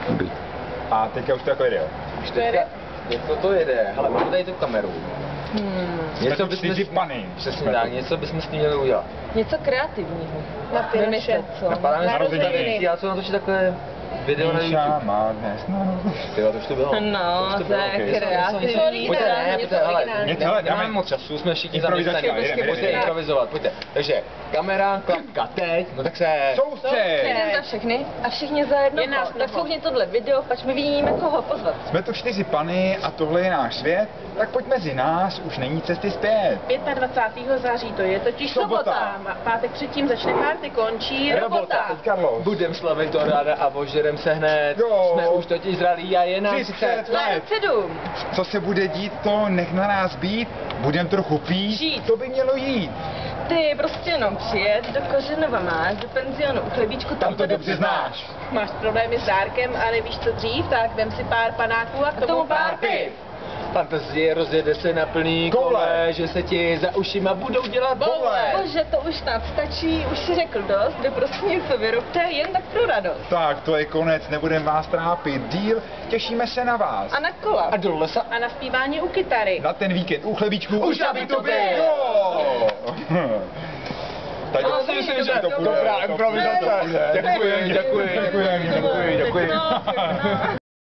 Dobrý. A teďka už to jako jede. Už to jede? To jede, ale máme tady tu kameru. Něco by 4 pany. Přesně tak, něco bychom s tím měli udělat. Něco kreativního. Na ty Vymyslet, co? Napadá mi narozeniny. já co natočit takové video na YouTube. má dnes Tyjo, to už to bylo. No, už to je kreativní. Pojďte, ne, pojďte, hele, hele, nemáme dáme moc času, jsme všichni improvizační, zaměstnaní. Pojďte improvizovat, pojďte. Takže, kamera, klapka, teď, no tak se... Soustřed! Jdem za všechny a všichni za jedno. Je nás Tak slouchni tohle video, pač my víme, koho pozvat. Jsme tu 4 pany a tohle je náš svět, tak pojď mezi nás, už není cesty zpět. 25. září to je totiž Sobota. Pátek předtím začne party, končí robota. Teď Carlos. Budem slavit to ráda a ožerem se hned. Jo. Jsme už totiž zralí a je nás 30 let. 27. Co se bude dít, to nech na nás být, budem trochu pít, Žít. to by mělo jít. Ty prostě jenom přijet do Kořenova máš, do penzionu u chlebíčku, Tam to dobře znáš. Máš problémy s dárkem a nevíš co dřív, tak vem si pár panáků a k tomu pár piv. Fantazie rozjede se na plný kole, že se ti za ušima budou dělat boule. Bože, to už snad stačí, už si řekl dost, kde prostě něco vyrobte, jen tak pro radost. Tak, to je konec, nebudeme vás trápit, díl, těšíme se na vás. A na kola. A do lesa. A na zpívání u kytary. Na ten víkend u chlebíčku Už aby to byl. Jo! Tak No, si myslím, že to dobrá půjde. improvizace. Děkuji. Děkuji.